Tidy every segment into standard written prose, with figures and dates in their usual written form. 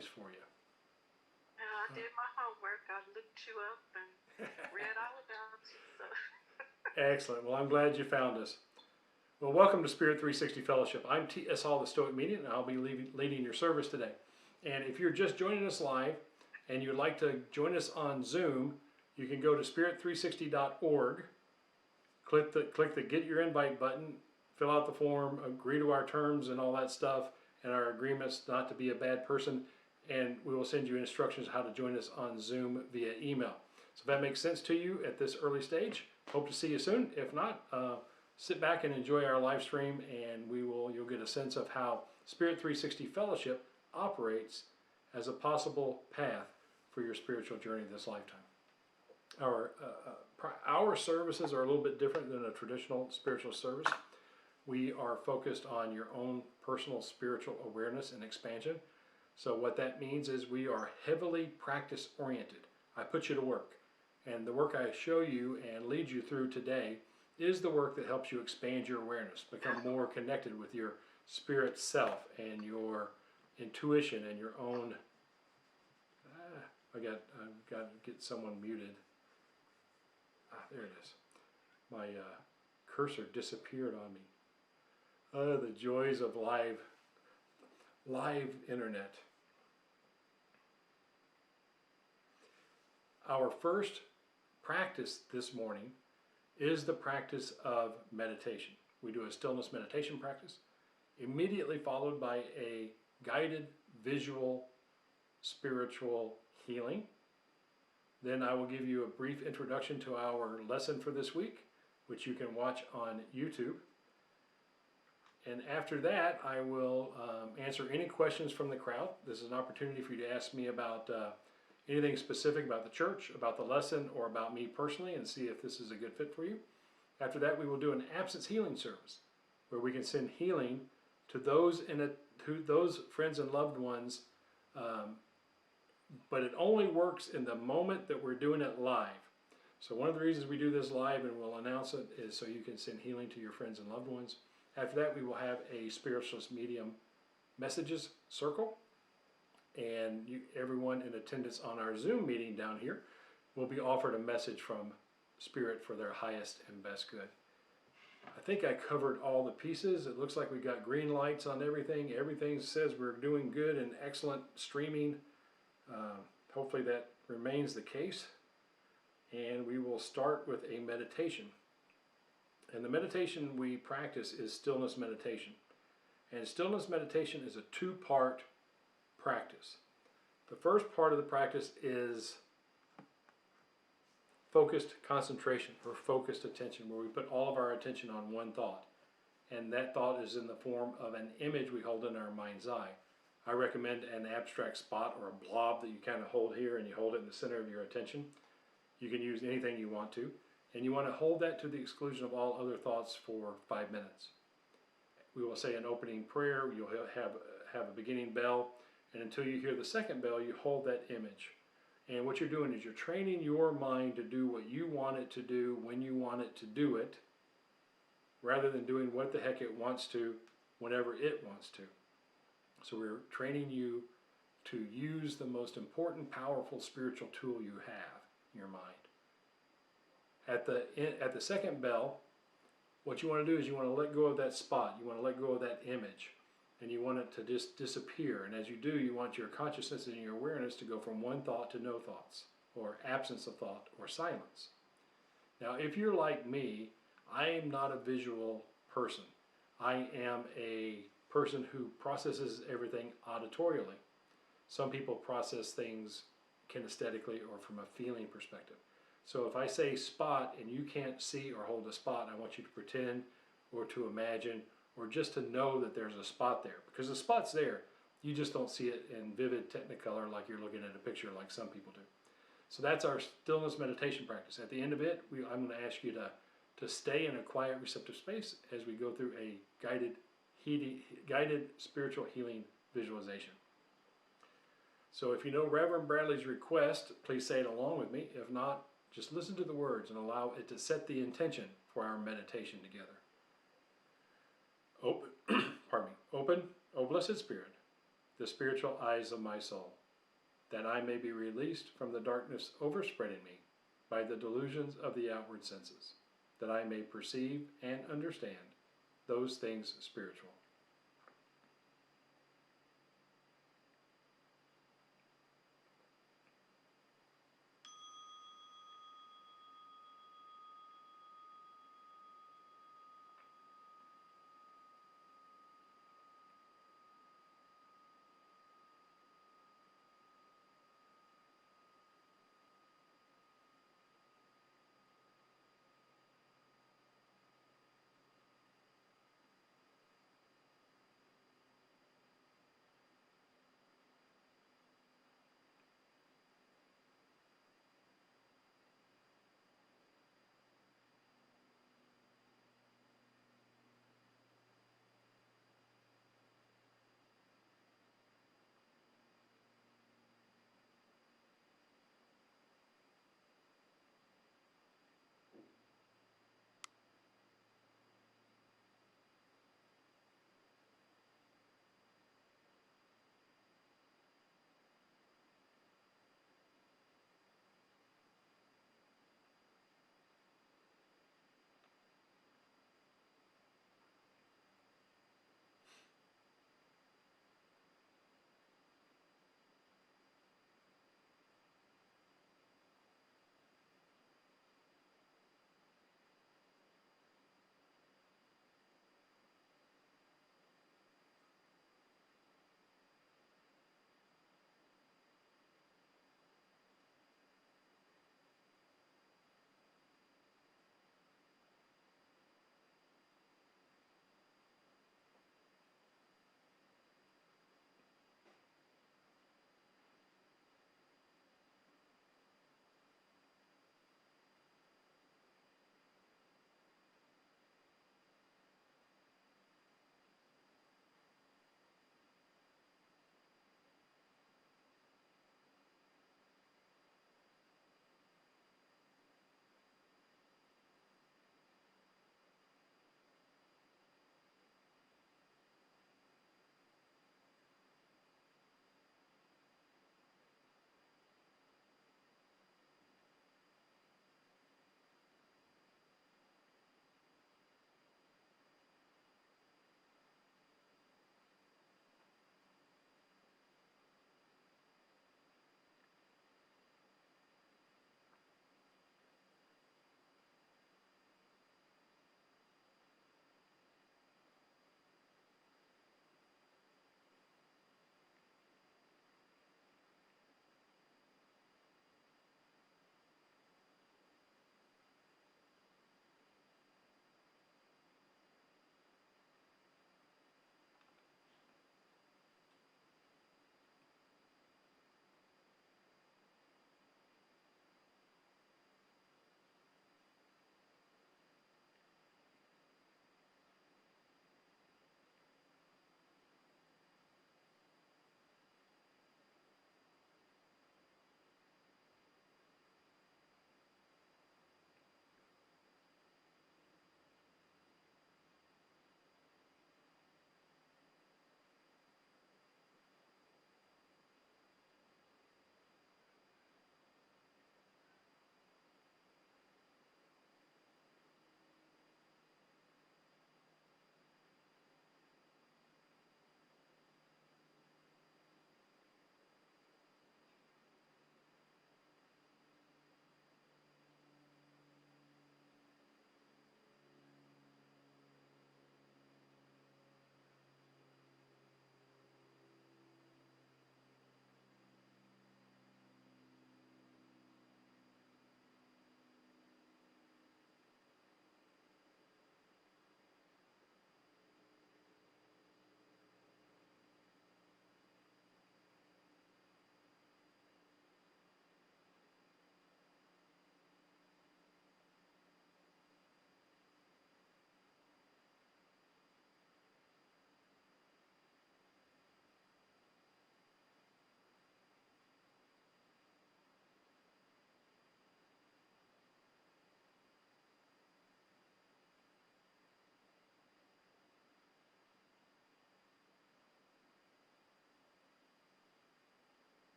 place for you. I did my homework. I looked you up and read all about you. So. Excellent. Well, I'm glad you found us. Well, welcome to Spirit 360 Fellowship. I'm T.S. Hall, the Stoic Medium, and I'll be leading your service today. And if you're just joining us live and you'd like to join us on Zoom, you can go to spirit360.org, click the Get Your Invite button, fill out the form, agree to our terms and all that stuff, and our agreements not to be a bad person, and we will send you instructions how to join us on Zoom via email. So if that makes sense to you at this early stage, hope to see you soon. If not, sit back and enjoy our live stream, and you'll get a sense of how Spirit 360 Fellowship operates as a possible path for your spiritual journey this lifetime. Our services are a little bit different than a traditional spiritual service. We are focused on your own personal spiritual awareness and expansion. So what that means is we are heavily practice oriented. I put you to work, and the work I show you and lead you through today is the work that helps you expand your awareness, become more connected with your spirit self and your intuition and your own. I've got to get someone muted. There it is. My cursor disappeared on me. The joys of live internet. Our first practice this morning is the practice of meditation. We do a stillness meditation practice, immediately followed by a guided visual spiritual healing. Then I will give you a brief introduction to our lesson for this week, which you can watch on YouTube. And after that, I will answer any questions from the crowd. This is an opportunity for you to ask me about anything specific about the church, about the lesson, or about me personally, and see if this is a good fit for you. After that, we will do an absence healing service, where we can send healing to those friends and loved ones, but it only works in the moment that we're doing it live. So one of the reasons we do this live, and we'll announce it, is so you can send healing to your friends and loved ones. After that, we will have a Spiritualist Medium Messages Circle, and everyone in attendance on our Zoom meeting down here will be offered a message from Spirit for their highest and best good. I think I covered all the pieces. It looks like we got green lights on everything. Everything says we're doing good and excellent streaming. Hopefully that remains the case. And we will start with a meditation. And the meditation we practice is stillness meditation. And stillness meditation is a two-part practice. The first part of the practice is focused concentration or focused attention, where we put all of our attention on one thought. And that thought is in the form of an image we hold in our mind's eye. I recommend an abstract spot or a blob that you kind of hold here, and you hold it in the center of your attention. You can use anything you want to. And you want to hold that to the exclusion of all other thoughts for 5 minutes. We will say an opening prayer. You'll have a beginning bell. And until you hear the second bell, you hold that image. And what you're doing is you're training your mind to do what you want it to do when you want it to do it, rather than doing what the heck it wants to whenever it wants to. So we're training you to use the most important, powerful spiritual tool you have, your mind. At the second bell, what you want to do is you want to let go of that spot. You want to let go of that image. And you want it to just disappear. And as you do, you want your consciousness and your awareness to go from one thought to no thoughts, or absence of thought, or silence. Now, if you're like me, I am not a visual person. I am a person who processes everything auditorially. Some people process things kinesthetically or from a feeling perspective. So if I say spot and you can't see or hold a spot, I want you to pretend or to imagine or just to know that there's a spot there. Because the spot's there, you just don't see it in vivid technicolor like you're looking at a picture like some people do. So that's our stillness meditation practice. At the end of it, I'm going to ask you to stay in a quiet, receptive space as we go through a guided spiritual healing visualization. So if you know Reverend Bradley's request, please say it along with me. If not, just listen to the words and allow it to set the intention for our meditation together. Open, pardon me. Open, O Blessed Spirit, the spiritual eyes of my soul, that I may be released from the darkness overspreading me by the delusions of the outward senses, that I may perceive and understand those things spiritual.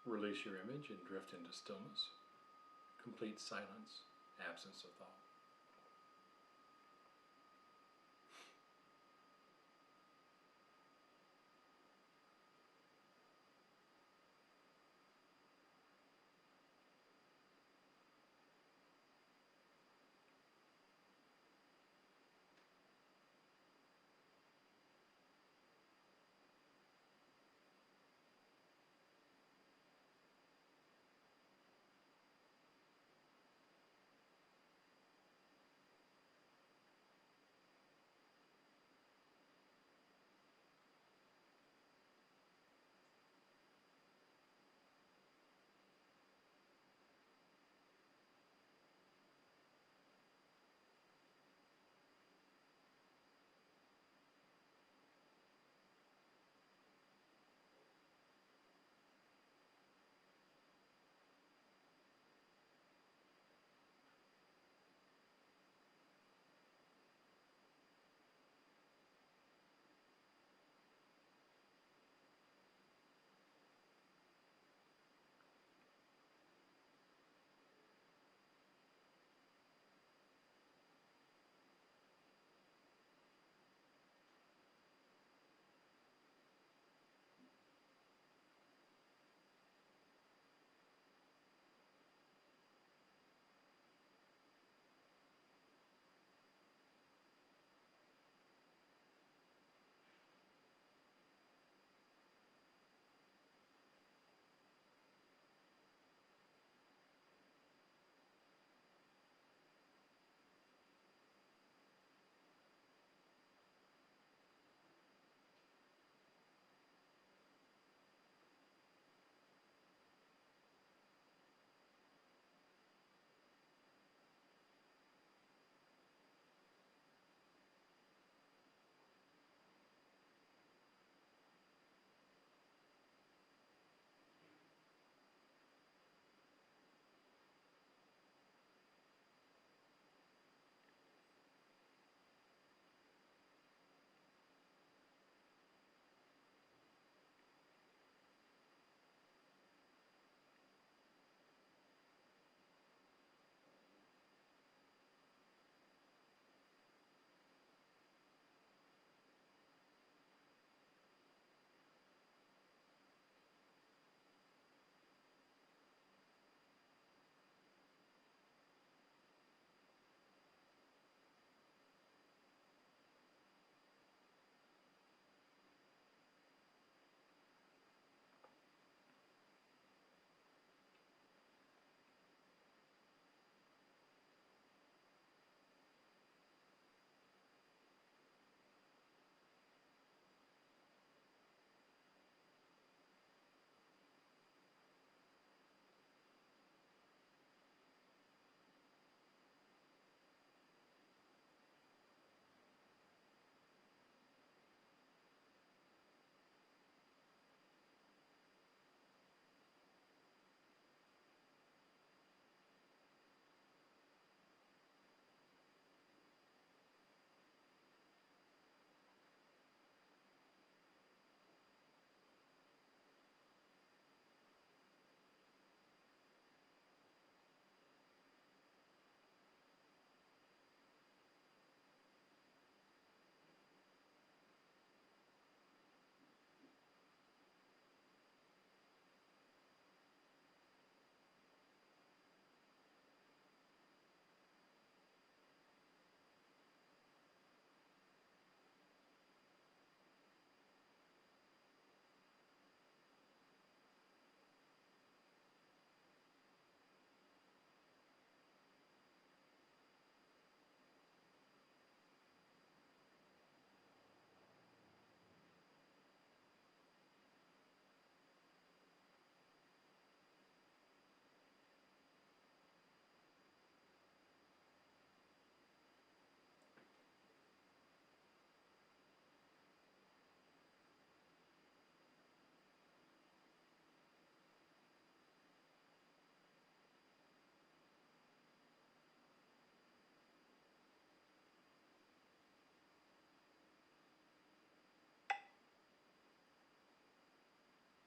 Release your image and drift into stillness, complete silence, absence of thought.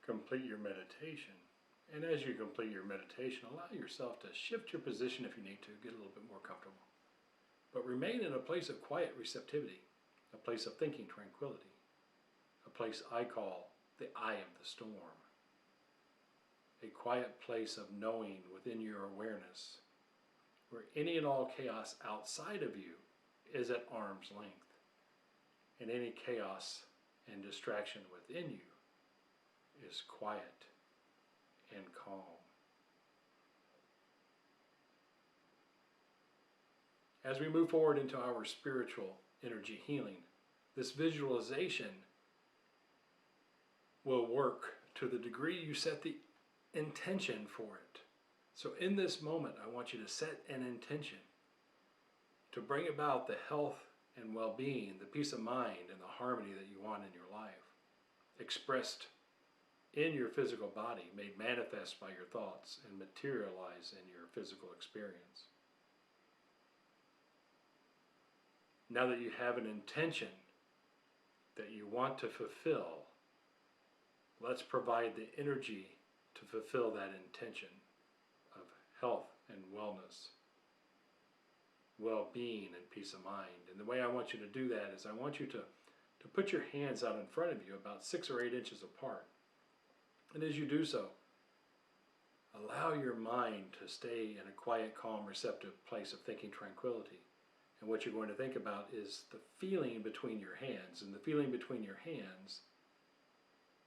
Complete your meditation And as you complete your meditation, allow yourself to shift your position if you need to, get a little bit more comfortable. But remain in a place of quiet receptivity, a place of thinking tranquility, a place I call the eye of the storm, a quiet place of knowing within your awareness, where any and all chaos outside of you is at arm's length, and any chaos and distraction within you is quiet and calm. As we move forward into our spiritual energy healing, this visualization will work to the degree you set the intention for it. So in this moment, I want you to set an intention to bring about the health and well-being, the peace of mind and the harmony that you want in your life, expressed in your physical body, made manifest by your thoughts, and materialize in your physical experience. Now that you have an intention that you want to fulfill, let's provide the energy to fulfill that intention of health and wellness, well-being and peace of mind. And the way I want you to do that is I want you to put your hands out in front of you about 6 or 8 inches apart. And as you do so, allow your mind to stay in a quiet, calm, receptive place of thinking tranquility. And what you're going to think about is the feeling between your hands. And the feeling between your hands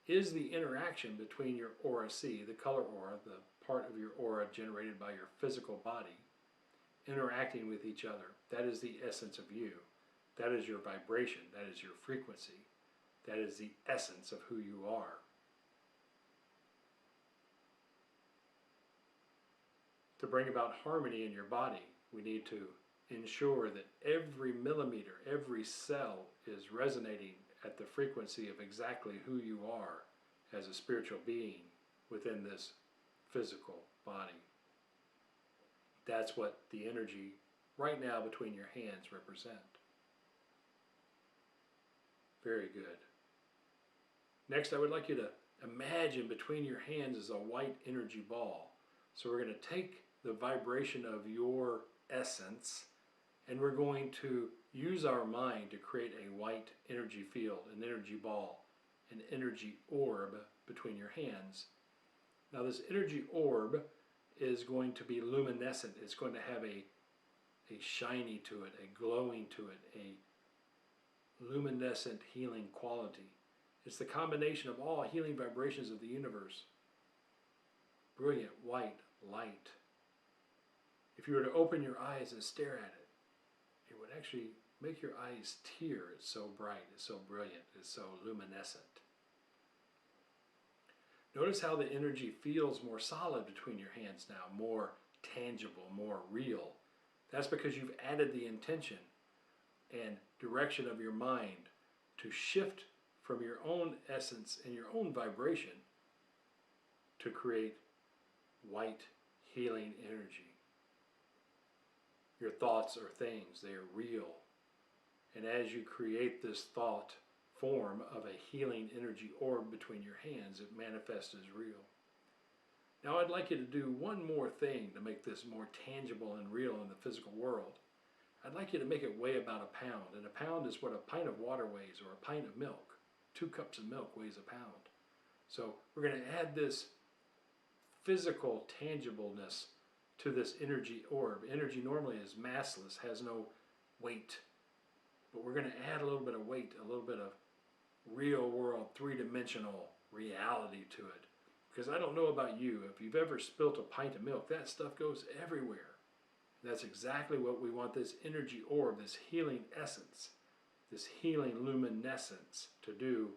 is the interaction between your aura C, the color aura, the part of your aura generated by your physical body, interacting with each other. That is the essence of you. That is your vibration. That is your frequency. That is the essence of who you are. To bring about harmony in your body, we need to ensure that every millimeter, every cell is resonating at the frequency of exactly who you are as a spiritual being within this physical body. That's what the energy right now between your hands represent. Very good. Next, I would like you to imagine between your hands is a white energy ball. So we're going to take the vibration of your essence, and we're going to use our mind to create a white energy field, an energy ball, an energy orb between your hands. Now this energy orb is going to be luminescent. It's going to have a shiny to it, a glowing to it, a luminescent healing quality. It's the combination of all healing vibrations of the universe. Brilliant white light. If you were to open your eyes and stare at it, it would actually make your eyes tear. It's so bright, it's so brilliant, it's so luminescent. Notice how the energy feels more solid between your hands now, more tangible, more real. That's because you've added the intention and direction of your mind to shift from your own essence and your own vibration to create white healing energy. Your thoughts are things, they are real. And as you create this thought form of a healing energy orb between your hands, it manifests as real. Now I'd like you to do one more thing to make this more tangible and real in the physical world. I'd like you to make it weigh about a pound, and a pound is what a pint of water weighs, or a pint of milk. 2 cups of milk weighs a pound. So we're going to add this physical tangibleness to this energy orb. Energy normally is massless, has no weight. But we're going to add a little bit of weight, a little bit of real world, 3-dimensional reality to it. Because I don't know about you, if you've ever spilt a pint of milk, that stuff goes everywhere. That's exactly what we want this energy orb, this healing essence, this healing luminescence to do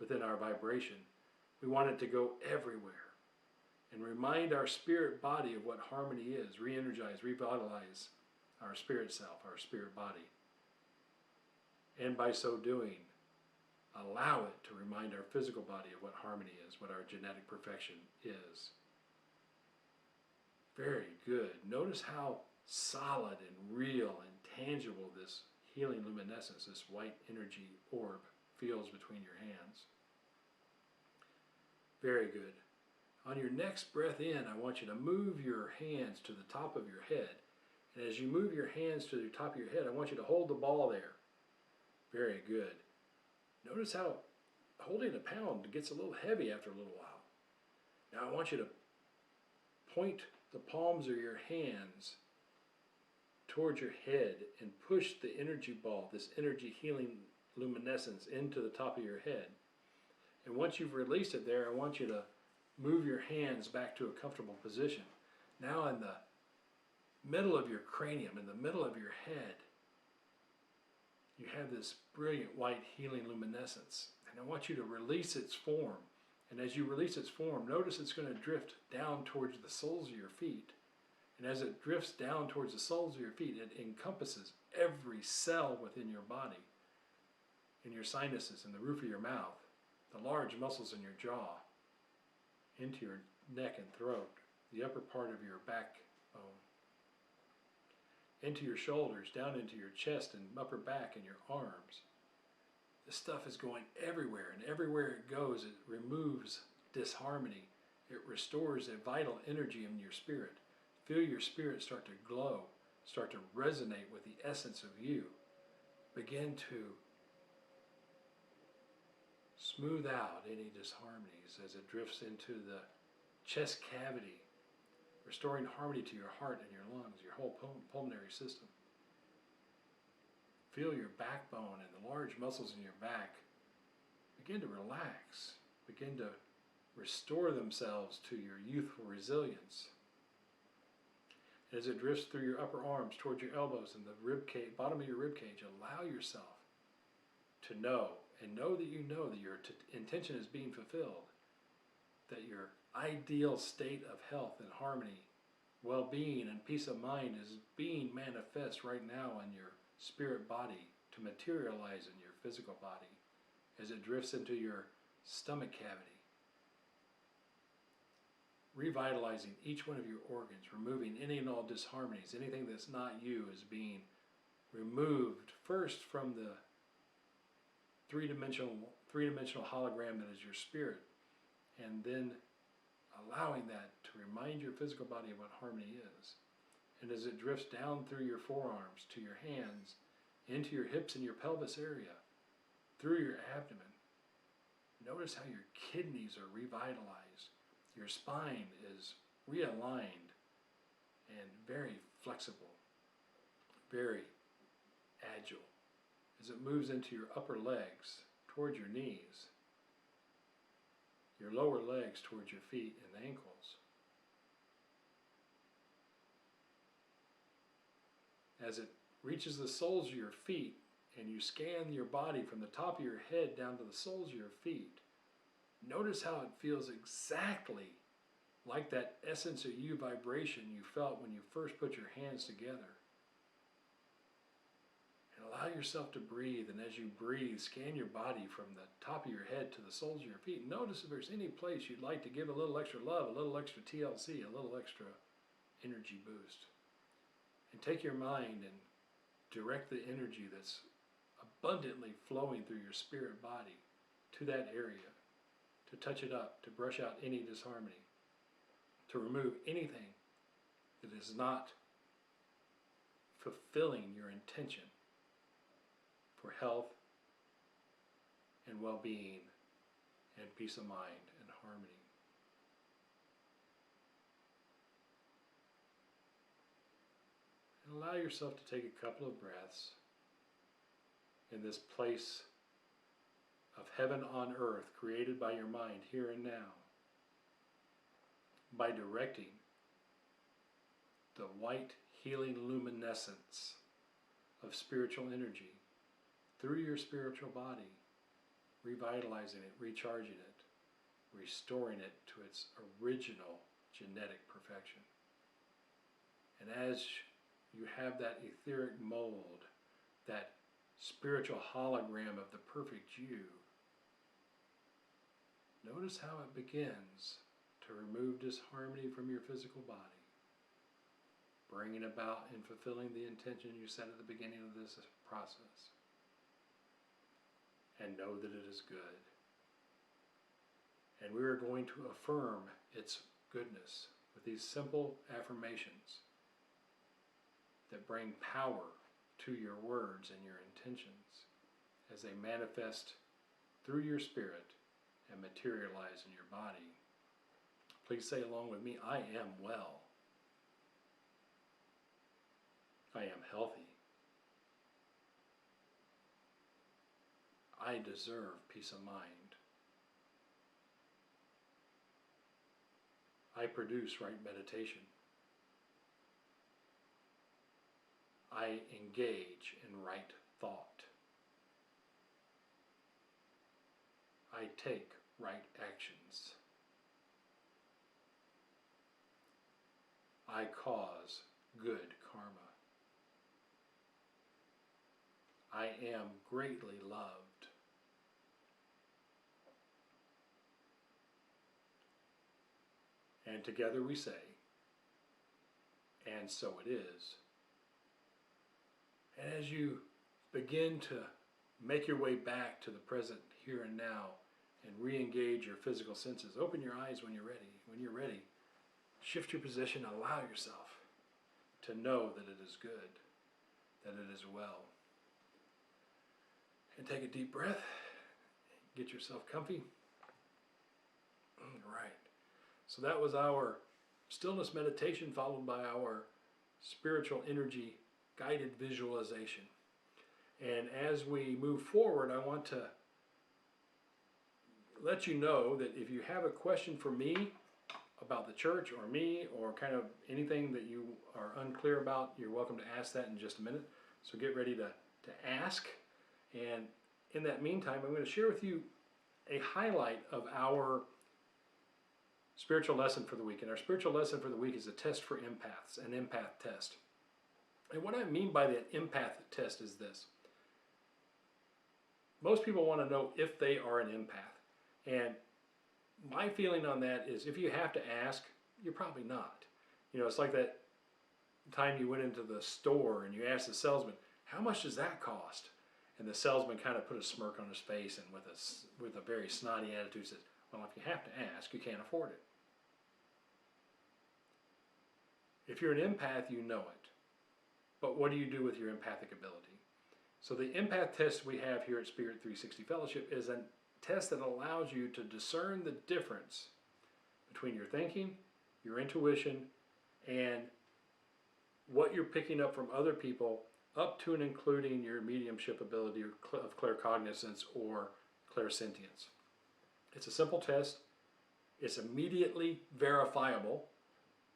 within our vibration. We want it to go everywhere and remind our spirit body of what harmony is, re-energize, revitalize our spirit self, our spirit body. And by so doing, allow it to remind our physical body of what harmony is, what our genetic perfection is. Very good. Notice how solid and real and tangible this healing luminescence, this white energy orb, feels between your hands. Very good. On your next breath in, I want you to move your hands to the top of your head. And as you move your hands to the top of your head, I want you to hold the ball there. Very good. Notice how holding a pound gets a little heavy after a little while. Now I want you to point the palms of your hands towards your head and push the energy ball, this energy healing luminescence, into the top of your head. And once you've released it there, I want you to move your hands back to a comfortable position. Now in the middle of your cranium, in the middle of your head, you have this brilliant white healing luminescence. And I want you to release its form. And as you release its form, notice it's going to drift down towards the soles of your feet. And as it drifts down towards the soles of your feet, it encompasses every cell within your body, in your sinuses, in the roof of your mouth, the large muscles in your jaw, into your neck and throat, the upper part of your backbone, into your shoulders, down into your chest and upper back and your arms. This stuff is going everywhere, and everywhere it goes, it removes disharmony. It restores a vital energy in your spirit. Feel your spirit start to glow, start to resonate with the essence of you. Begin to smooth out any disharmonies as it drifts into the chest cavity, restoring harmony to your heart and your lungs, your whole pulmonary system. Feel your backbone and the large muscles in your back begin to relax, begin to restore themselves to your youthful resilience. As it drifts through your upper arms towards your elbows and the rib cage, bottom of your rib cage, allow yourself to know, and know that you know that your intention is being fulfilled, that your ideal state of health and harmony, well-being, and peace of mind is being manifest right now in your spirit body to materialize in your physical body as it drifts into your stomach cavity, revitalizing each one of your organs, removing any and all disharmonies. Anything that's not you is being removed first from the three-dimensional hologram that is your spirit, and then allowing that to remind your physical body of what harmony is. And as it drifts down through your forearms, to your hands, into your hips and your pelvis area, through your abdomen, notice how your kidneys are revitalized. Your spine is realigned and very flexible, very agile. As it moves into your upper legs, towards your knees, your lower legs towards your feet and ankles. As it reaches the soles of your feet and you scan your body from the top of your head down to the soles of your feet, notice how it feels exactly like that essence of you vibration you felt when you first put your hands together. And allow yourself to breathe, and as you breathe, scan your body from the top of your head to the soles of your feet. Notice if there's any place you'd like to give a little extra love, a little extra TLC, a little extra energy boost. And take your mind and direct the energy that's abundantly flowing through your spirit body to that area, to touch it up, to brush out any disharmony, to remove anything that is not fulfilling your intention for health and well-being and peace of mind and harmony. And allow yourself to take a couple of breaths in this place of heaven on earth created by your mind here and now, by directing the white healing luminescence of spiritual energy through your spiritual body, revitalizing it, recharging it, restoring it to its original genetic perfection. And as you have that etheric mold, that spiritual hologram of the perfect you, notice how it begins to remove disharmony from your physical body, bringing about and fulfilling the intention you set at the beginning of this process. And know that it is good. And we are going to affirm its goodness with these simple affirmations that bring power to your words and your intentions as they manifest through your spirit and materialize in your body. Please say along with me, I am well. I am healthy. I deserve peace of mind. I produce right meditation. I engage in right thought. I take right actions. I cause good karma. I am greatly loved. And together we say, and so it is. And as you begin to make your way back to the present here and now and re-engage your physical senses, open your eyes when you're ready. When you're ready, shift your position, allow yourself to know that it is good, that it is well. And take a deep breath, get yourself comfy. All right. So that was our stillness meditation, followed by our spiritual energy guided visualization. And as we move forward, I want to let you know that if you have a question for me about the church or me or kind of anything that you are unclear about, you're welcome to ask that in just a minute. So get ready to ask. And in that meantime, I'm going to share with you a highlight of our spiritual lesson for the week. And our spiritual lesson for the week is a test for empaths, an empath test. And what I mean by the empath test is this. Most people want to know if they are an empath. And my feeling on that is if you have to ask, you're probably not. You know, it's like that time you went into the store and you asked the salesman, how much does that cost? And the salesman kind of put a smirk on his face and with a very snotty attitude says, well, if you have to ask, you can't afford it. If you're an empath, you know it. But what do you do with your empathic ability? So the empath test we have here at Spirit 360 Fellowship is a test that allows you to discern the difference between your thinking, your intuition, and what you're picking up from other people, up to and including your mediumship ability of claircognizance or clairsentience. It's a simple test. It's immediately verifiable.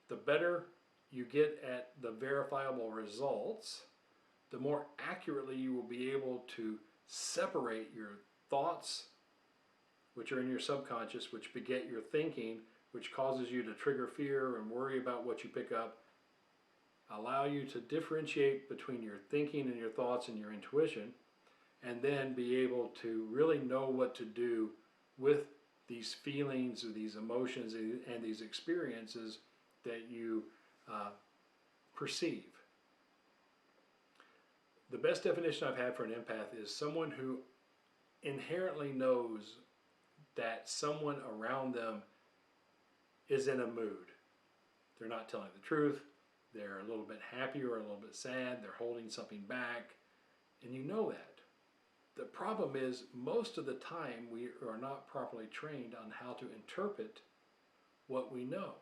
The better you get at the verifiable results, the more accurately you will be able to separate your thoughts, which are in your subconscious, which beget your thinking, which causes you to trigger fear and worry about what you pick up, allow you to differentiate between your thinking and your thoughts and your intuition, and then be able to really know what to do with these feelings or these emotions and these experiences that you perceive. The best definition I've had for an empath is someone who inherently knows that someone around them is in a mood. They're not telling the truth. They're a little bit happy or a little bit sad. They're holding something back. And you know that. The problem is most of the time we are not properly trained on how to interpret what we know.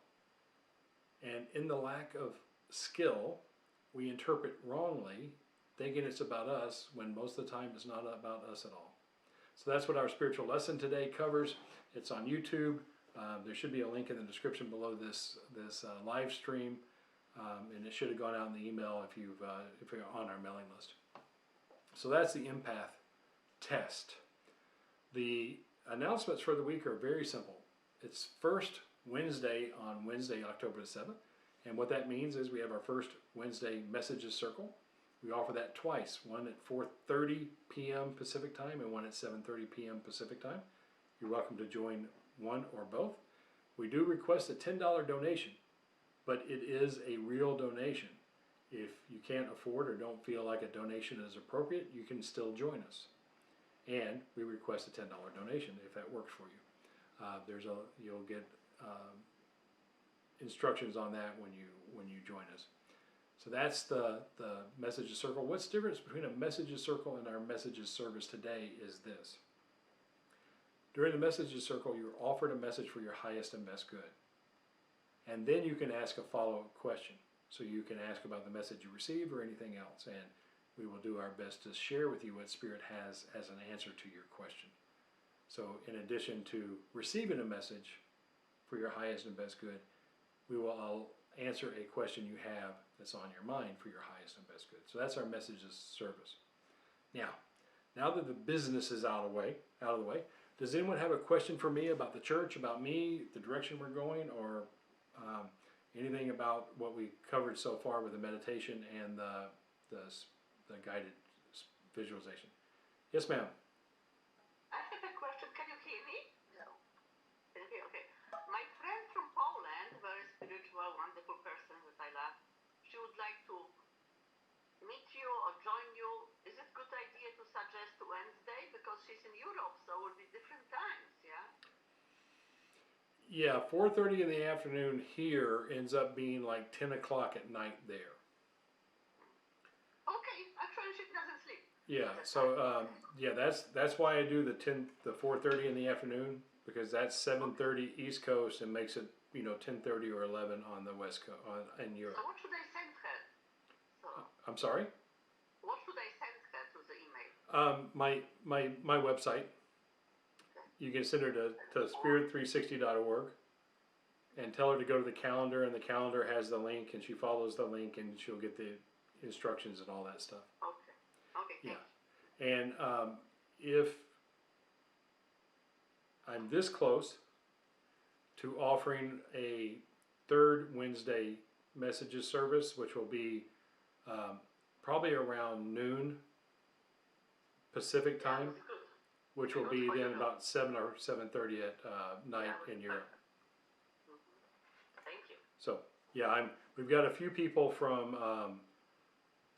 And in the lack of skill, we interpret wrongly, thinking it's about us, when most of the time it's not about us at all. So that's what our spiritual lesson today covers. It's on YouTube. There should be a link in the description below this live stream, and it should have gone out in the email if you're on our mailing list. So that's the empath test. The announcements for the week are very simple. It's first Wednesday on Wednesday, October the 7th. And what that means is we have our first Wednesday Messages Circle. We offer that twice, one at 4:30 p.m. Pacific Time and one at 7:30 p.m. Pacific Time. You're welcome to join one or both. We do request a $10 donation, but it is a real donation. If you can't afford or don't feel like a donation is appropriate, you can still join us. And we request a $10 donation if that works for you. You'll get instructions on that when you join us. So that's the messages circle. What's the difference between a messages circle and our messages service today is this. During the messages circle, you're offered a message for your highest and best good. And then you can ask a follow-up question. So you can ask about the message you received or anything else. And we will do our best to share with you what Spirit has as an answer to your question. So in addition to receiving a message for your highest and best good, we will answer a question you have that's on your mind for your highest and best good. So that's our messages service. Now that the business is out of the way, does anyone have a question for me about the church, about me, the direction we're going, or anything about what we covered so far with the meditation and the guided visualization? Yes, ma'am. I have a question. Can you hear me? No. Okay. My friend from Poland, very spiritual, wonderful person that I love, she would like to meet you or join you. Is it a good idea to suggest Wednesday? Because she's in Europe, so it will be different times, yeah? Yeah, 4:30 in the afternoon here ends up being like 10 o'clock at night there. Okay, actually she doesn't sleep. Yeah, so that's why I do the 4:30 in the afternoon, because that's 7:30 East Coast and makes it 10:30 or 11 on the West Coast in Europe. So what should I send her? I'm sorry? What should I send her to the email? My website. You can send her to spirit360.org and tell her to go to the calendar, and the calendar has the link, and she follows the link, and she'll get the instructions and all that stuff. Okay. Yeah. And if I'm this close to offering a third Wednesday messages service, which will be probably around noon Pacific time, which will be then about 7 or 7:30 at night in Europe. Thank you. So yeah, we've got a few people from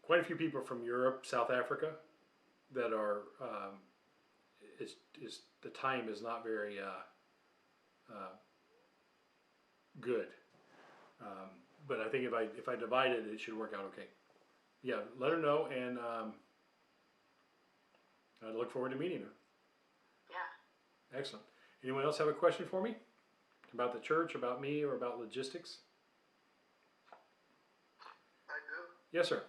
quite a few people from Europe, South Africa, that are the time is not very good, but I think if I divide it, it should work out okay. Yeah, let her know, and I look forward to meeting her. Yeah. Excellent. Anyone else have a question for me about the church, about me, or about logistics? I do. Yes, sir.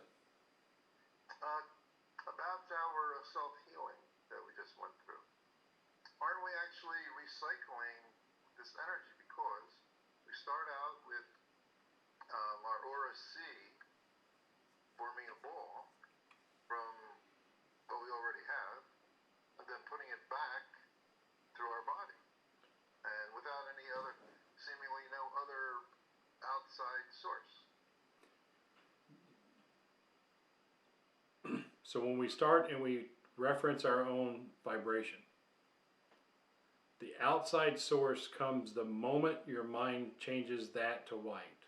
About our self-healing that we just went through. Aren't we actually recycling this energy? Because we start out with our aura C forming a ball from what we already have, and then putting it back through our body, and without any other, seemingly no other outside source. So when we start and we reference our own vibration, the outside source comes the moment your mind changes that to white.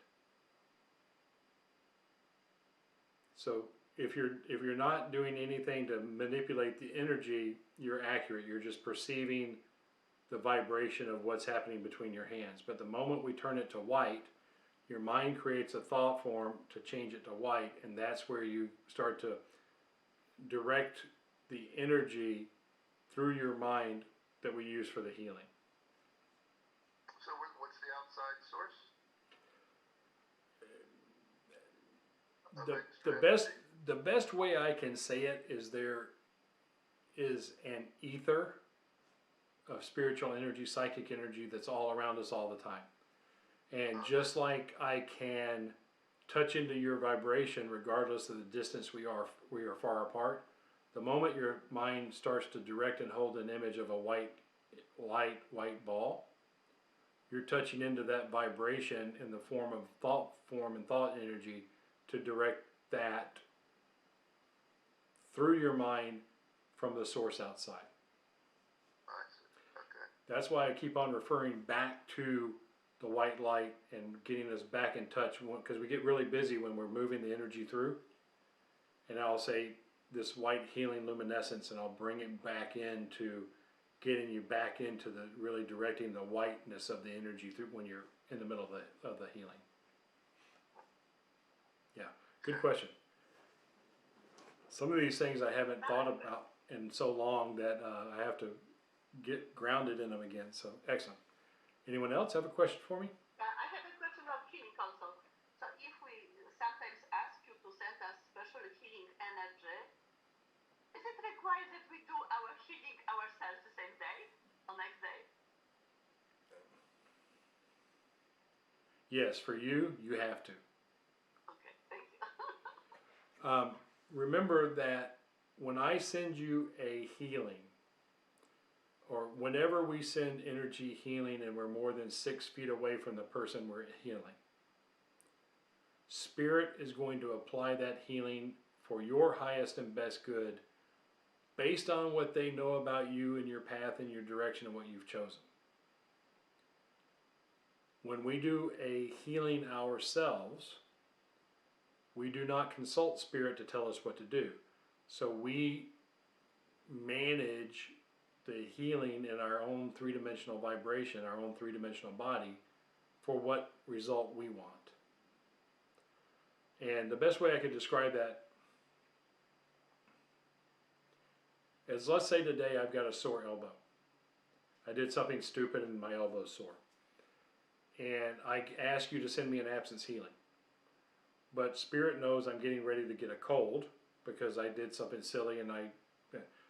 So if you're not doing anything to manipulate the energy, you're accurate. You're just perceiving the vibration of what's happening between your hands. But the moment we turn it to white, your mind creates a thought form to change it to white, and that's where you start to direct the energy through your mind that we use for the healing. So what's the outside source? The best way I can say it is there is an ether of spiritual energy, psychic energy that's all around us all the time. And just like I can touch into your vibration regardless of the distance we are far apart, the moment your mind starts to direct and hold an image of a white ball, you're touching into that vibration in the form of thought energy to direct that through your mind from the source outside. Okay. That's why I keep on referring back to the white light and getting us back in touch, because we get really busy when we're moving the energy through. And I'll say this white healing luminescence, and I'll bring it back into getting you back into the really directing the whiteness of the energy through when you're in the middle of the healing. Yeah, good question. Some of these things I haven't thought about in so long that I have to get grounded in them again. So excellent. Anyone else have a question for me? I have a question about healing also. So if we sometimes ask you to send us special healing energy, is it required that we do our healing ourselves the same day or next day? Yes, for you, you have to. Okay, thank you. Remember that when I send you a healing, or whenever we send energy healing and we're more than 6 feet away from the person we're healing, Spirit is going to apply that healing for your highest and best good based on what they know about you and your path and your direction and what you've chosen. When we do a healing ourselves, we do not consult Spirit to tell us what to do. So we manage the healing in our own three-dimensional vibration, our own three-dimensional body, for what result we want. And the best way I could describe that is, let's say today I've got a sore elbow. I did something stupid and my elbow's sore. And I ask you to send me an absence healing. But Spirit knows I'm getting ready to get a cold because I did something silly, and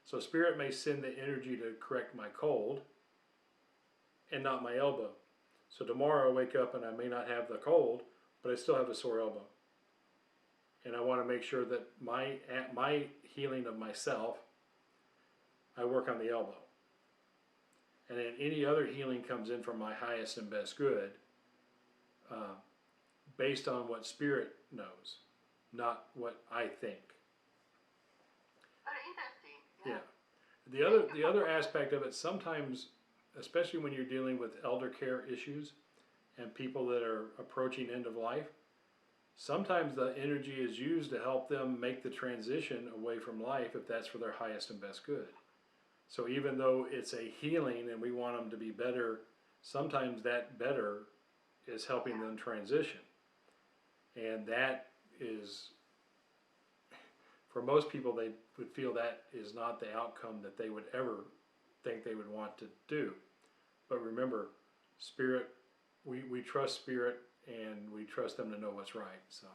so Spirit may send the energy to correct my cold and not my elbow. So tomorrow I wake up and I may not have the cold, but I still have a sore elbow. And I want to make sure that my healing of myself, I work on the elbow. And then any other healing comes in from my highest and best good, based on what Spirit knows, not what I think. Very interesting. Yeah. The other aspect of it, sometimes, especially when you're dealing with elder care issues and people that are approaching end of life, sometimes the energy is used to help them make the transition away from life if that's for their highest and best good. So even though it's a healing and we want them to be better, sometimes that better is helping them transition. And that is, for most people, they would feel that is not the outcome that they would ever think they would want to do. But remember, Spirit, we trust Spirit, and we trust them to know what's right. So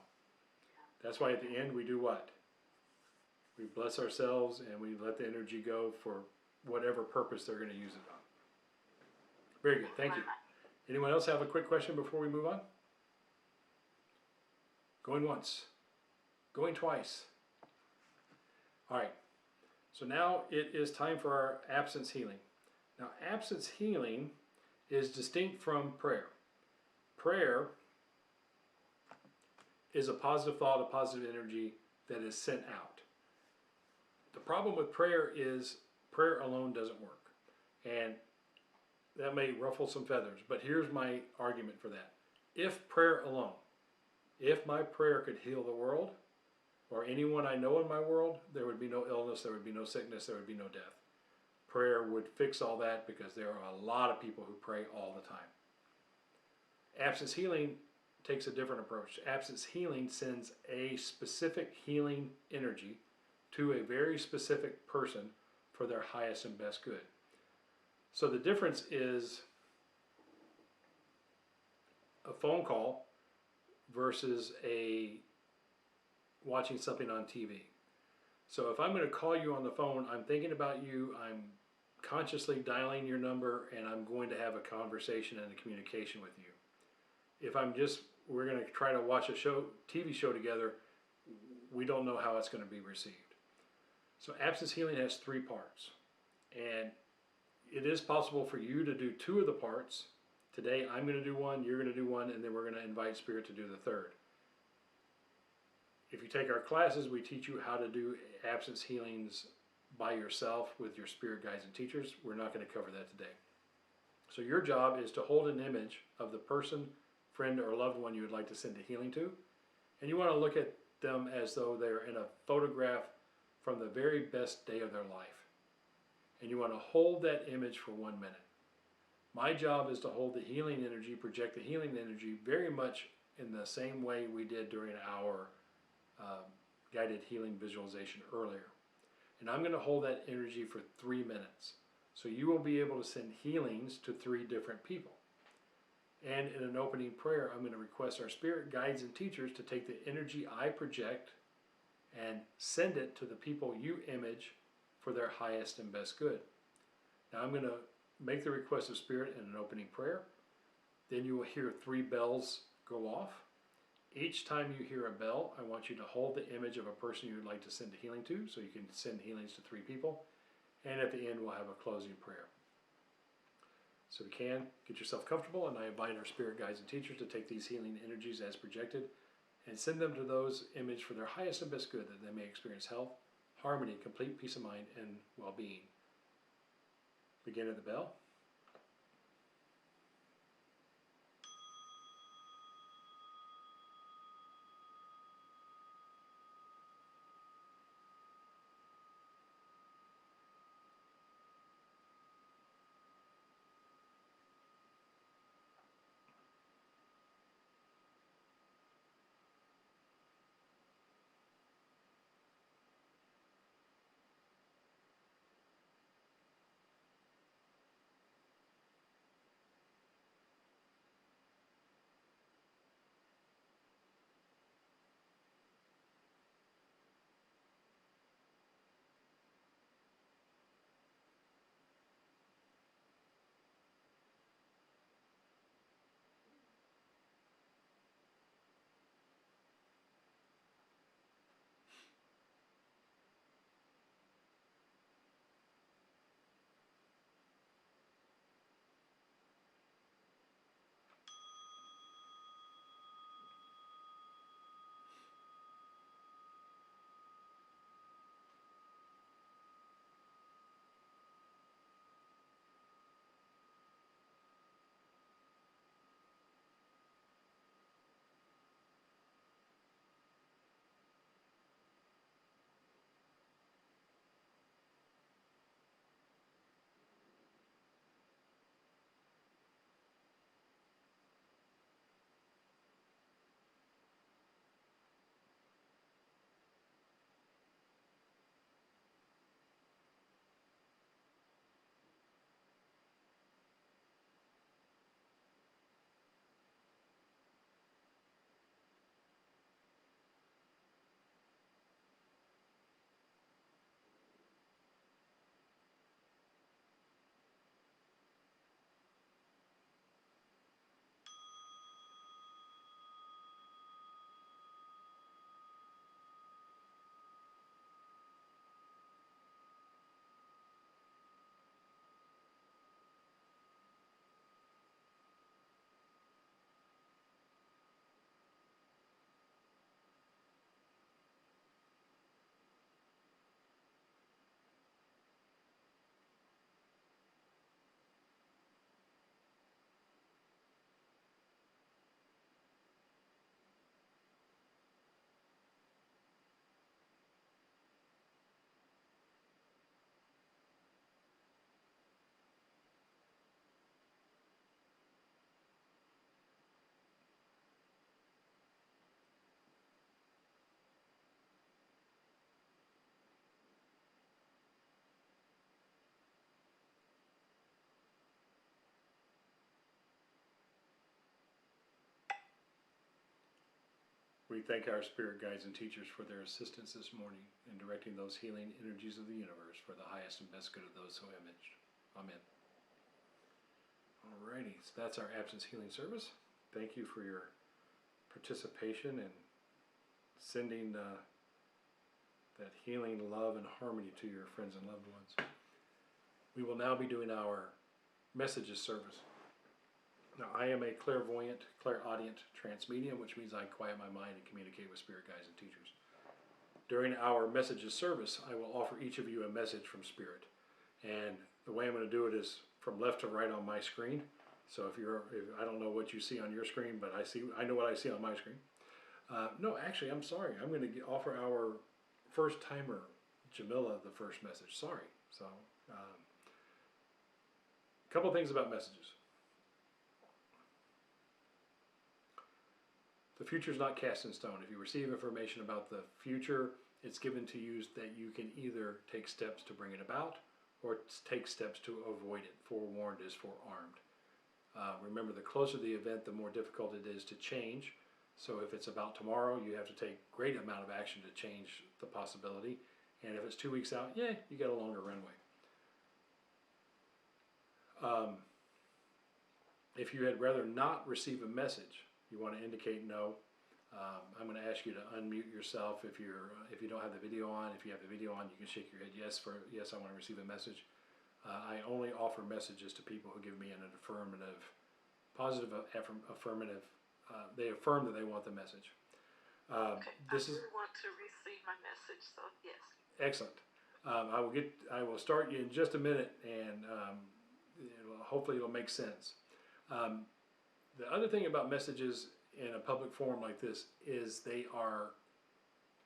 that's why at the end we do what? We bless ourselves and we let the energy go for whatever purpose they're going to use it on. Very good, thank you. Anyone else have a quick question before we move on? Going once, going twice. All right, so now it is time for our absence healing. Now, absence healing is distinct from prayer. Prayer is a positive thought, a positive energy that is sent out. The problem with prayer is prayer alone doesn't work. And that may ruffle some feathers, but here's my argument for that. If prayer alone, if my prayer could heal the world, or anyone I know in my world, there would be no illness, there would be no sickness, there would be no death. Prayer would fix all that because there are a lot of people who pray all the time. Absence healing takes a different approach. Absence healing sends a specific healing energy to a very specific person for their highest and best good. So the difference is a phone call versus watching something on TV. So if I'm going to call you on the phone, I'm thinking about you, I'm consciously dialing your number, and I'm going to have a conversation and a communication with you. If we're going to try to watch a TV show together, we don't know how it's going to be received. So absence healing has 3 parts. And it is possible for you to do 2 of the parts. Today I'm going to do 1, you're going to do 1, and then we're going to invite Spirit to do the 3rd. If you take our classes, we teach you how to do absence healings by yourself with your spirit guides and teachers. We're not going to cover that today. So your job is to hold an image of the person, friend, or loved one you would like to send a healing to, and you want to look at them as though they're in a photograph from the very best day of their life. And you want to hold that image for 1 minute. My job is to hold the healing energy, project the healing energy very much in the same way we did during our guided healing visualization earlier. And I'm going to hold that energy for 3 minutes. So you will be able to send healings to 3 different people. And in an opening prayer, I'm going to request our spirit guides and teachers to take the energy I project and send it to the people you image for their highest and best good. Now I'm going to make the request of spirit in an opening prayer. Then you will hear 3 bells go off. Each time you hear a bell, I want you to hold the image of a person you would like to send a healing to, so you can send healings to 3 people. And at the end, we'll have a closing prayer. So you can get yourself comfortable, and I invite our spirit guides and teachers to take these healing energies as projected and send them to those imaged for their highest and best good, that they may experience health, harmony, complete peace of mind, and well-being. Begin at the bell. We thank our spirit guides and teachers for their assistance this morning in directing those healing energies of the universe for the highest and best good of those so imaged. Amen. Alrighty, so that's our absence healing service. Thank you for your participation and sending that healing love and harmony to your friends and loved ones. We will now be doing our messages service. Now, I am a clairvoyant, clairaudient trance medium, which means I quiet my mind and communicate with spirit guides and teachers. During our messages service, I will offer each of you a message from spirit. And the way I'm going to do it is from left to right on my screen. So if I don't know what you see on your screen, but I know what I see on my screen. No, actually, I'm sorry. I'm going to offer our first timer, Jamila, the first message. Sorry. So, a couple things about messages. The future is not cast in stone. If you receive information about the future, it's given to you that you can either take steps to bring it about or take steps to avoid it. Forewarned is forearmed. Remember, the closer the event, the more difficult it is to change. So if it's about tomorrow, you have to take a great amount of action to change the possibility. And if it's 2 weeks out, yeah, you got a longer runway. If you had rather not receive a message, you want to indicate no. I'm going to ask you to unmute yourself if you don't have the video on. If you have the video on, you can shake your head yes, I want to receive a message. I only offer messages to people who give me an affirmative, positive affirmative. They affirm that they want the message. Okay, I do want to receive my message, so yes. Excellent. I will start you in just a minute, and hopefully it'll make sense. The other thing about messages in a public forum like this is they are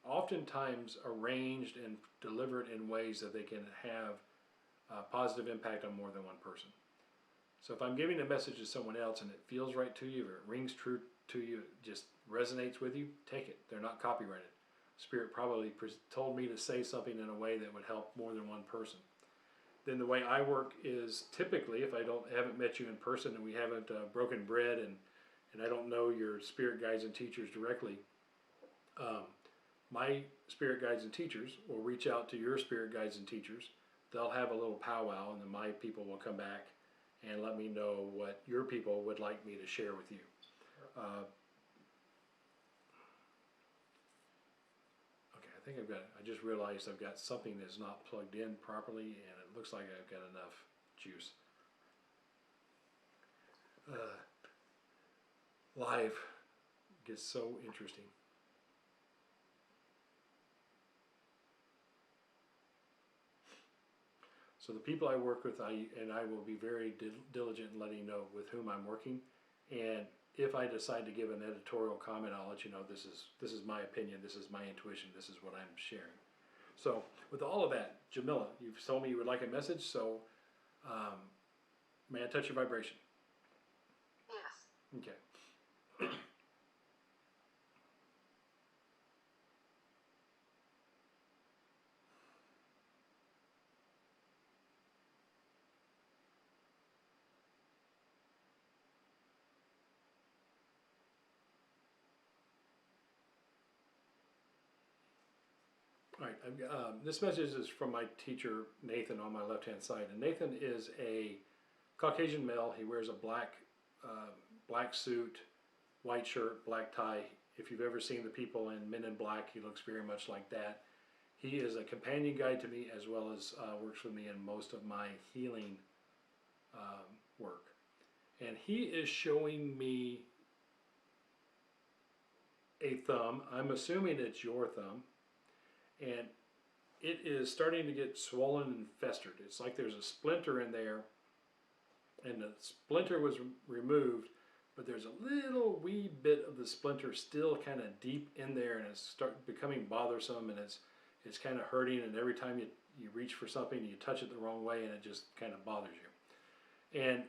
oftentimes arranged and delivered in ways that they can have a positive impact on more than one person. So if I'm giving a message to someone else and it feels right to you, or it rings true to you, it just resonates with you, take it. They're not copyrighted. Spirit probably told me to say something in a way that would help more than one person. Then the way I work is typically, if I haven't met you in person and we haven't broken bread and I don't know your spirit guides and teachers directly, my spirit guides and teachers will reach out to your spirit guides and teachers. They'll have a little powwow, and then my people will come back and let me know what your people would like me to share with you. Okay, I think I just realized I've got something that's not plugged in properly, and it looks like I've got enough juice. Live gets so interesting. So the people I work with, I will be very diligent in letting you know with whom I'm working. And if I decide to give an editorial comment, I'll let you know this is my opinion, this is my intuition, this is what I'm sharing. So with all of that, Jamila, you've told me you would like a message, so may I touch your vibration? Yes. Okay. All right, this message is from my teacher, Nathan, on my left-hand side. And Nathan is a Caucasian male. He wears a black suit, white shirt, black tie. If you've ever seen the people in Men in Black, he looks very much like that. He is a companion guide to me, as well as works with me in most of my healing work. And he is showing me a thumb. I'm assuming it's your thumb. And it is starting to get swollen and festered. It's like there's a splinter in there, and the splinter was removed, but there's a little wee bit of the splinter still kind of deep in there, and it's becoming bothersome, and it's kind of hurting, and every time you reach for something, you touch it the wrong way, and it just kind of bothers you. And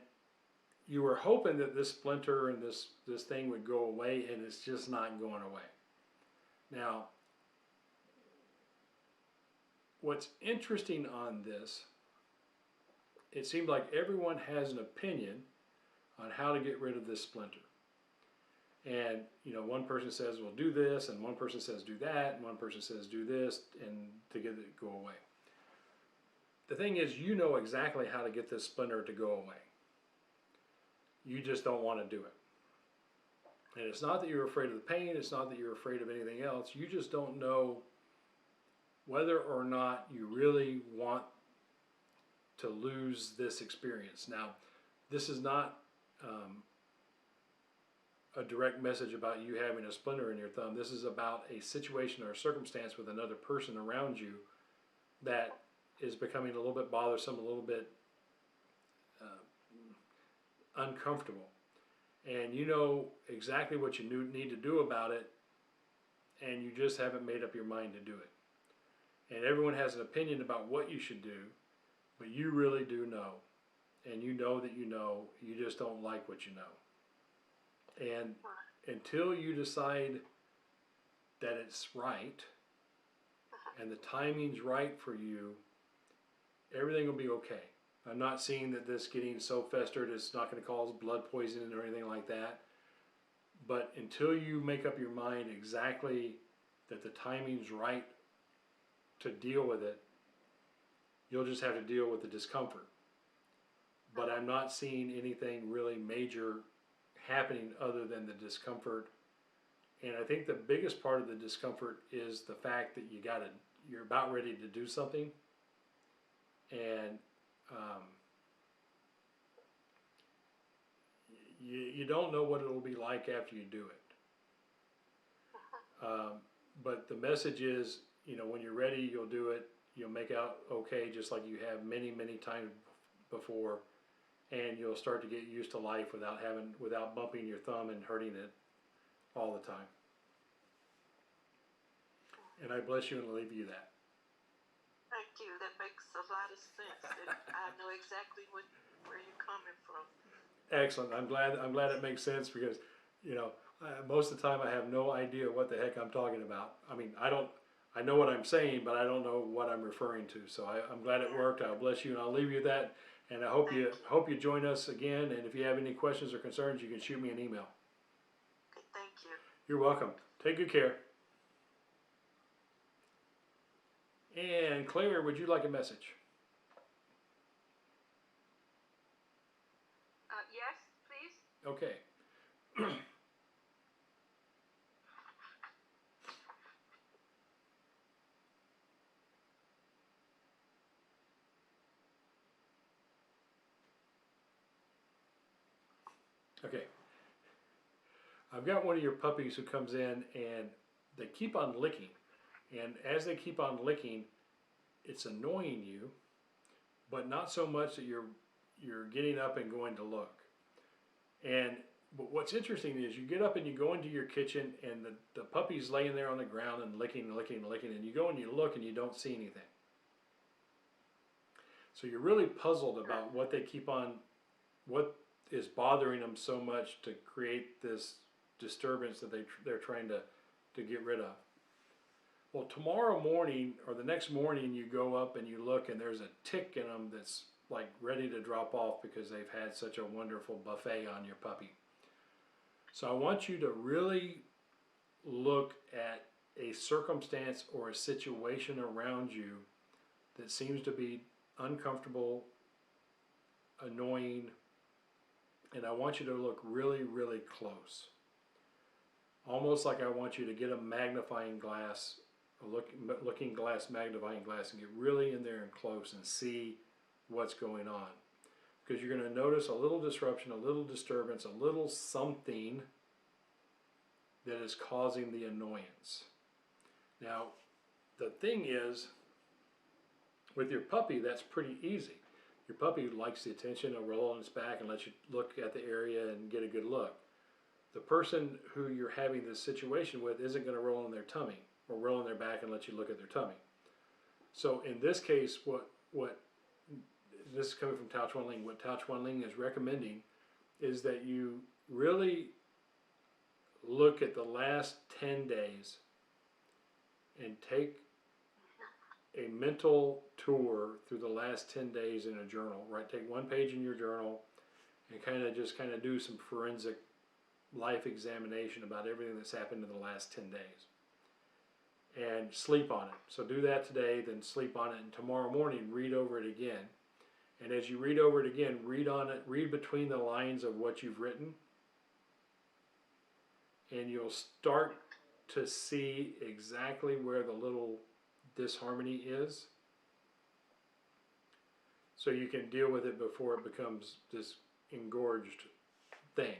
you were hoping that this splinter and this thing would go away, and it's just not going away. Now, what's interesting on this, it seemed like everyone has an opinion on how to get rid of this splinter. And, one person says, well, do this, and one person says, do that, and one person says, do this, and to get it to go away. The thing is, you know exactly how to get this splinter to go away. You just don't want to do it. And it's not that you're afraid of the pain, it's not that you're afraid of anything else, you just don't know whether or not you really want to lose this experience. Now, this is not a direct message about you having a splinter in your thumb. This is about a situation or a circumstance with another person around you that is becoming a little bit bothersome, a little bit uncomfortable. And you know exactly what you need to do about it, and you just haven't made up your mind to do it. And everyone has an opinion about what you should do, but you really do know. And you know that you know, you just don't like what you know. And until you decide that it's right and the timing's right for you, everything will be okay. I'm not seeing that this getting so festered it's not going to cause blood poisoning or anything like that. But until you make up your mind exactly that the timing's right to deal with it, you'll just have to deal with the discomfort. But I'm not seeing anything really major happening other than the discomfort. And I think the biggest part of the discomfort is the fact that you're about ready to do something, and you don't know what it'll be like after you do it. But the message is, when you're ready, you'll do it. You'll make out okay, just like you have many, many times before, and you'll start to get used to life without bumping your thumb and hurting it all the time. And I bless you and leave you that. Thank you. That makes a lot of sense. And I know exactly where you're coming from. Excellent. I'm glad it makes sense, because most of the time I have no idea what the heck I'm talking about. I mean, I know what I'm saying, but I don't know what I'm referring to. So I'm glad it worked. I'll bless you and I'll leave you that. And I hope you join us again. And if you have any questions or concerns, you can shoot me an email. Okay, thank you. You're welcome. Take good care. And Claire, would you like a message? Yes, please. Okay. Okay. I've got one of your puppies who comes in and they keep on licking. And as they keep on licking, it's annoying you, but not so much that you're getting up and going to look. But what's interesting is you get up and you go into your kitchen and the puppy's laying there on the ground and licking, and you go and you look and you don't see anything. So you're really puzzled about what is bothering them so much to create this disturbance that they're trying to get rid of. Well, tomorrow morning or the next morning you go up and you look and there's a tick in them that's like ready to drop off because they've had such a wonderful buffet on your puppy. So I want you to really look at a circumstance or a situation around you that seems to be uncomfortable, annoying, and I want you to look really, really close. Almost like I want you to get a magnifying glass, a looking glass, magnifying glass, and get really in there and close and see what's going on. Because you're going to notice a little disruption, a little disturbance, a little something that is causing the annoyance. Now, the thing is, with your puppy, that's pretty easy. Your puppy likes the attention, will roll on its back and let you look at the area and get a good look. The person who you're having this situation with isn't going to roll on their tummy or roll on their back and let you look at their tummy. So in this case, this is coming from Tao Chuan Ling, what Tao Chuan Ling is recommending is that you really look at the last 10 days and take a mental tour through the last 10 days in a journal, right? Take one page in your journal and kind of do some forensic life examination about everything that's happened in the last 10 days. And sleep on it. So do that today, then sleep on it, and tomorrow morning read over it again. And as you read over it again, read on it, read between the lines of what you've written, and you'll start to see exactly where the little disharmony is, so you can deal with it before it becomes this engorged thing.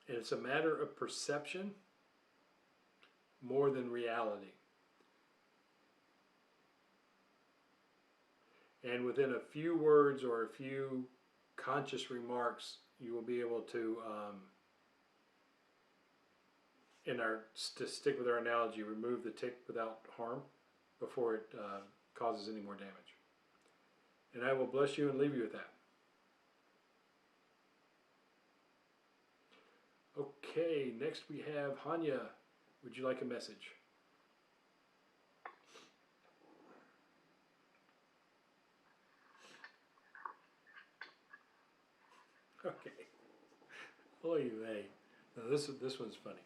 And it's a matter of perception more than reality. And within a few words or a few conscious remarks, you will be able to, to stick with our analogy, remove the tick without harm before it causes any more damage. And I will bless you and leave you with that. Okay, next we have Hanya. Would you like a message? Okay. Oy vey. Now this one's funny.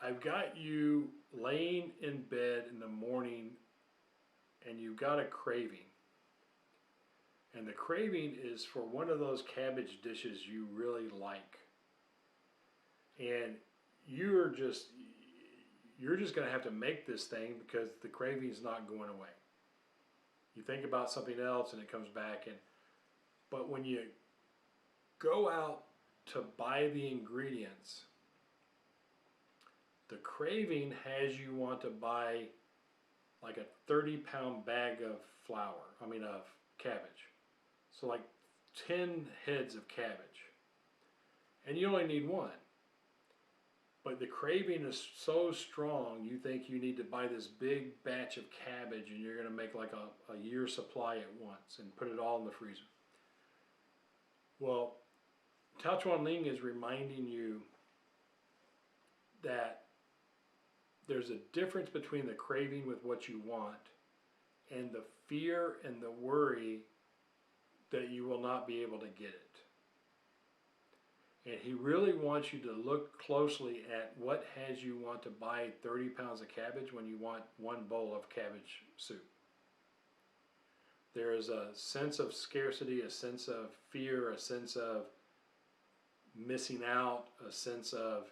I've got you laying in bed in the morning and you've got a craving. And the craving is for one of those cabbage dishes you really like. And you're just going to have to make this thing because the craving's not going away. You think about something else and it comes back. But when you go out to buy the ingredients, the craving has you want to buy like a 30-pound bag of of cabbage. So like 10 heads of cabbage. And you only need one. But the craving is so strong, you think you need to buy this big batch of cabbage and you're going to make like a year's supply at once and put it all in the freezer. Well, Tao Chuan Ling is reminding you that there's a difference between the craving with what you want and the fear and the worry that you will not be able to get it. And he really wants you to look closely at what has you want to buy 30 pounds of cabbage when you want one bowl of cabbage soup. There is a sense of scarcity, a sense of fear, a sense of missing out, a sense of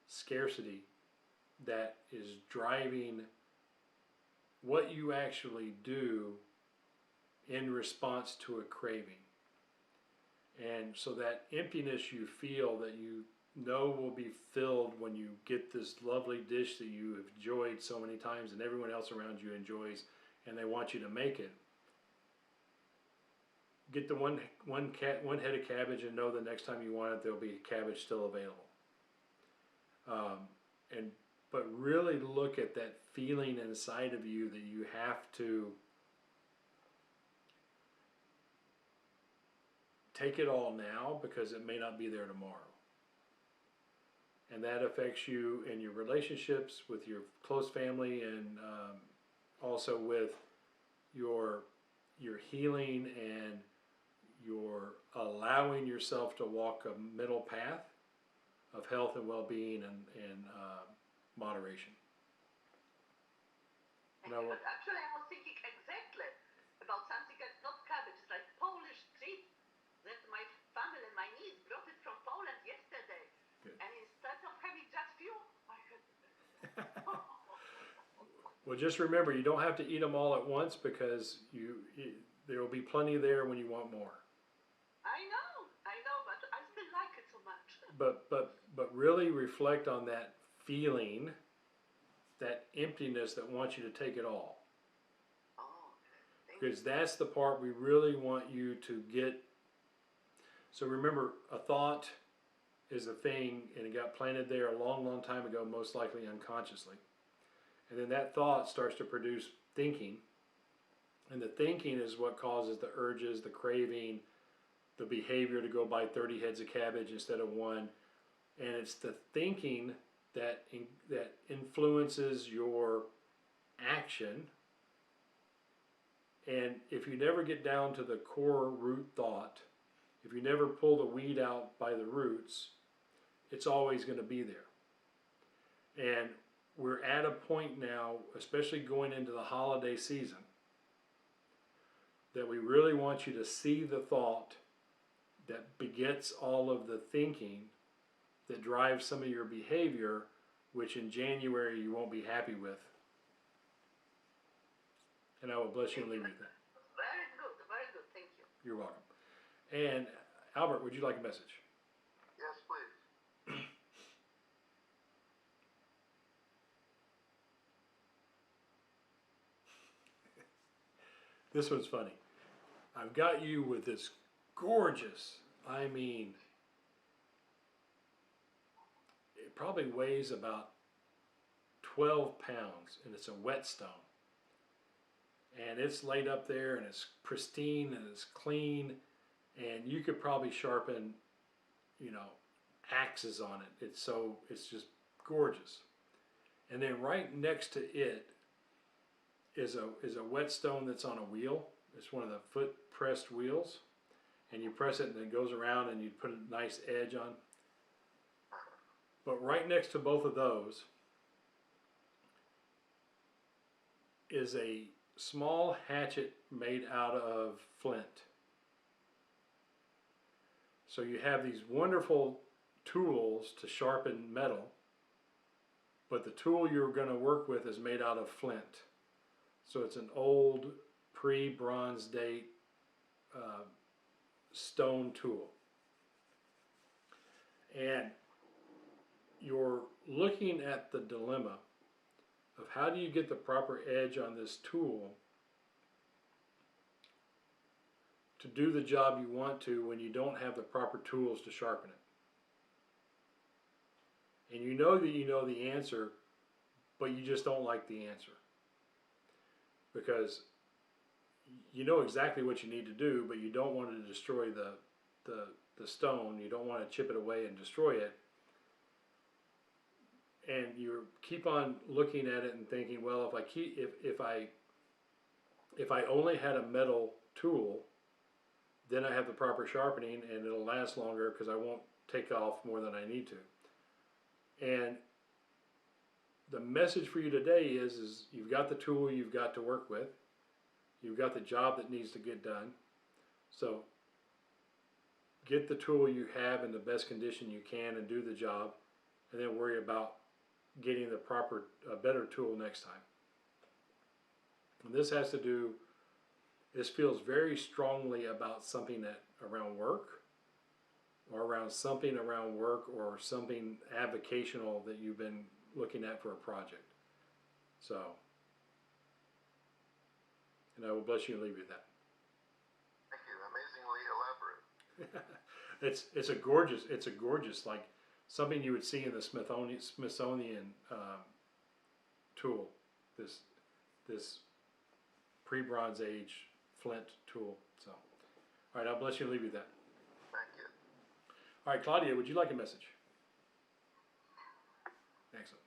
scarcity that is driving what you actually do in response to a craving. And so that emptiness you feel that you know will be filled when you get this lovely dish that you have enjoyed so many times and everyone else around you enjoys and they want you to make it. Get the one head of cabbage and know the next time you want it there'll be cabbage still available. But really look at that feeling inside of you that you have to take it all now because it may not be there tomorrow. And that affects you in your relationships with your close family and also with your healing and your allowing yourself to walk a middle path of health and well-being and moderation. Actually, I was thinking exactly about something that's not cabbage, it's like Polish treat that my family and my niece brought it from Poland yesterday. Good. And instead of having just few, I had Well, just remember, you don't have to eat them all at once because there will be plenty there when you want more. I know, but I still like it so much. But really reflect on that feeling, that emptiness that wants you to take it all. Oh, because that's the part we really want you to get. So remember, a thought is a thing and it got planted there a long, long time ago, most likely unconsciously. And then that thought starts to produce thinking. And the thinking is what causes the urges, the craving, the behavior to go buy 30 heads of cabbage instead of one. And it's the thinking that influences your action. And if you never get down to the core root thought, if you never pull the weed out by the roots, it's always going to be there. And we're at a point now, especially going into the holiday season, that we really want you to see the thought that begets all of the thinking that drives some of your behavior, which in January you won't be happy with. And I will bless you and leave you with that. Very good, thank you. You're welcome. And Albert, would you like a message? Yes, please. This one's funny. I've got you with this gorgeous, it probably weighs about 12 pounds, and it's a whetstone. And it's laid up there, and it's pristine, and it's clean, and you could probably sharpen, you know, axes on it. It's just gorgeous. And then right next to it is a whetstone that's on a wheel. It's one of the foot pressed wheels, and you press it and it goes around, and you put a nice edge on. But right next to both of those is a small hatchet made out of flint. So you have these wonderful tools to sharpen metal, but the tool you're going to work with is made out of flint. So it's an old pre-Bronze date stone tool. And you're looking at the dilemma of how do you get the proper edge on this tool to do the job you want to when you don't have the proper tools to sharpen it. And you know that you know the answer, but you just don't like the answer. Because you know exactly what you need to do, but you don't want to destroy the stone. You don't want to chip it away and destroy it. And you keep on looking at it and thinking, well, if I only had a metal tool, then I have the proper sharpening and it'll last longer because I won't take off more than I need to. And the message for you today is you've got the tool you've got to work with. You've got the job that needs to get done. So get the tool you have in the best condition you can and do the job, and then worry about getting the proper, better tool next time. And this feels very strongly about something that around work, or something avocational that you've been looking at for a project. So, and I will bless you and leave you with that. Thank you. Amazingly elaborate. It's a gorgeous, like something you would see in the Smithsonian tool. This pre-Bronze Age flint tool. So, all right, I'll bless you and leave you with that. Thank you. All right, Claudia, would you like a message? Excellent.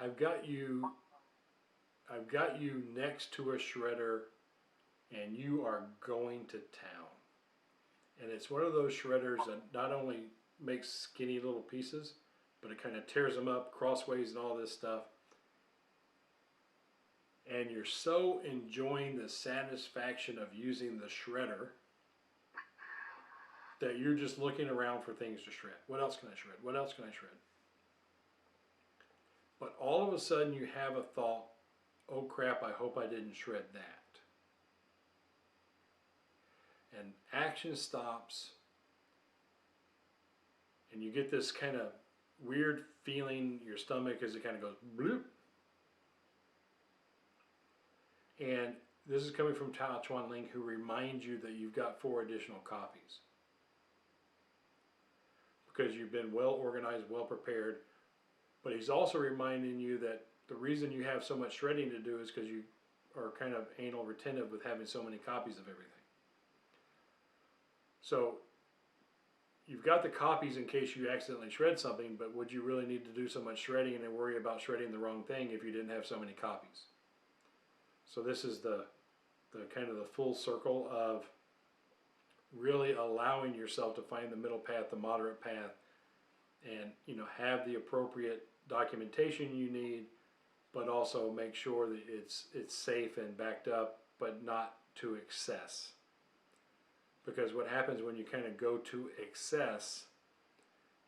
I've got you next to a shredder, and you are going to town. And it's one of those shredders that not only makes skinny little pieces, but it kind of tears them up crossways and all this stuff. And you're so enjoying the satisfaction of using the shredder that you're just looking around for things to shred. What else can I shred? What else can I shred? But all of a sudden you have a thought, oh crap, I hope I didn't shred that. And action stops, and you get this kind of weird feeling in your stomach as it kind of goes bloop. And this is coming from Tao Chuan Ling, who reminds you that you've got 4 additional copies. Because you've been well organized, well prepared. But he's also reminding you that the reason you have so much shredding to do is because you are kind of anal retentive with having so many copies of everything. So you've got the copies in case you accidentally shred something, but would you really need to do so much shredding and worry about shredding the wrong thing if you didn't have so many copies? So this is the kind of the full circle of really allowing yourself to find the middle path, the moderate path, and have the appropriate documentation you need, but also make sure that it's safe and backed up, but not to excess. Because what happens when you kind of go to excess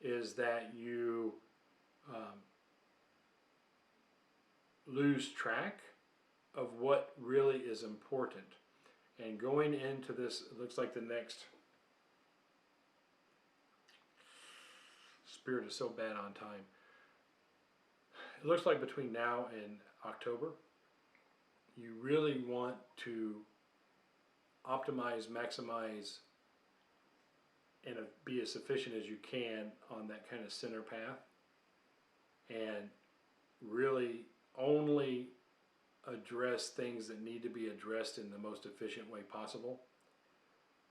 is that you lose track of what really is important. And going into this, it looks like the next Spirit is so bad on time. It looks like between now and October, you really want to optimize, maximize, and be as sufficient as you can on that kind of center path, and really only address things that need to be addressed in the most efficient way possible.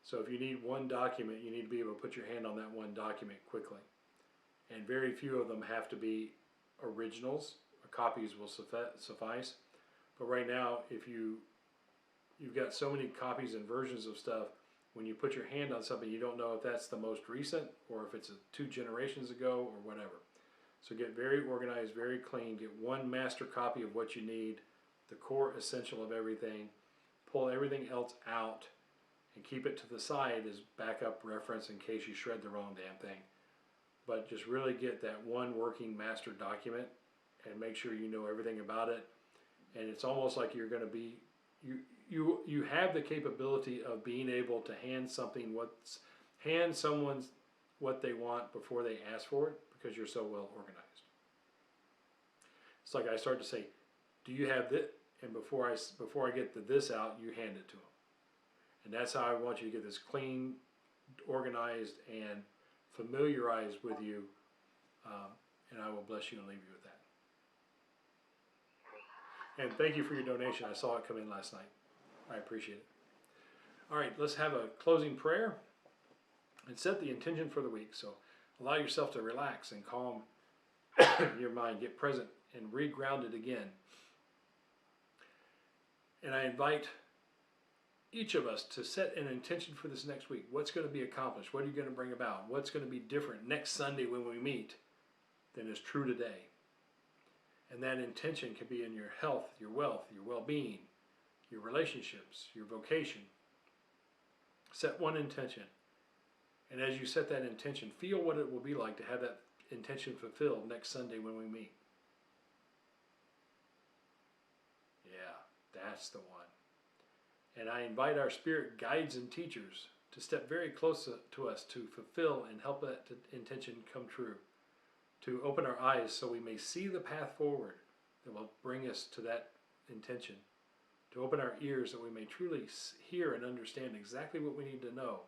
So if you need one document, you need to be able to put your hand on that one document quickly. And very few of them have to be originals. Copies will suffice. But right now, if you've got so many copies and versions of stuff, when you put your hand on something, you don't know if that's the most recent or if it's 2 generations ago or whatever. So get very organized, very clean, get one master copy of what you need, the core essential of everything, pull everything else out, and keep it to the side as backup reference in case you shred the wrong damn thing. But just really get that one working master document and make sure you know everything about it. And it's almost like you're going to be, you have the capability of being able to hand someone what they want before they ask for it, because you're so well organized. It's like I start to say, do you have this? And before I get this out, you hand it to them. And that's how I want you to get this clean, organized, and familiarized with you. And I will bless you and leave you with that. And thank you for your donation. I saw it come in last night. I appreciate it. All right, let's have a closing prayer and set the intention for the week. So allow yourself to relax and calm your mind, get present and re-grounded again. And I invite each of us to set an intention for this next week. What's going to be accomplished? What are you going to bring about? What's going to be different next Sunday when we meet than is true today? And that intention can be in your health, your wealth, your well-being, your relationships, your vocation. Set one intention. And as you set that intention, feel what it will be like to have that intention fulfilled next Sunday when we meet. Yeah, that's the one. And I invite our spirit guides and teachers to step very close to us to fulfill and help that intention come true. To open our eyes so we may see the path forward that will bring us to that intention. To open our ears that we may truly hear and understand exactly what we need to know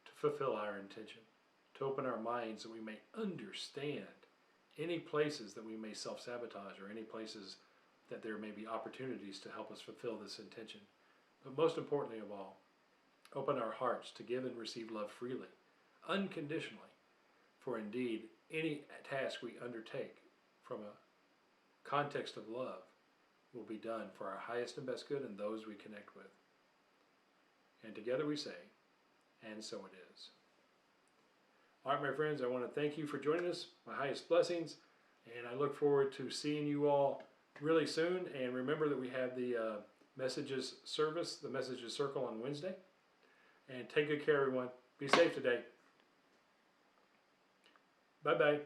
to fulfill our intention. To open our minds that we may understand any places that we may self-sabotage or any places that there may be opportunities to help us fulfill this intention. But most importantly of all, open our hearts to give and receive love freely, unconditionally. For indeed, any task we undertake from a context of love will be done for our highest and best good and those we connect with. And together we say, and so it is. All right, my friends, I want to thank you for joining us. My highest blessings. And I look forward to seeing you all really soon. And remember that we have the Messages Service, the Messages Circle on Wednesday. And take good care, everyone. Be safe today. Bye-bye.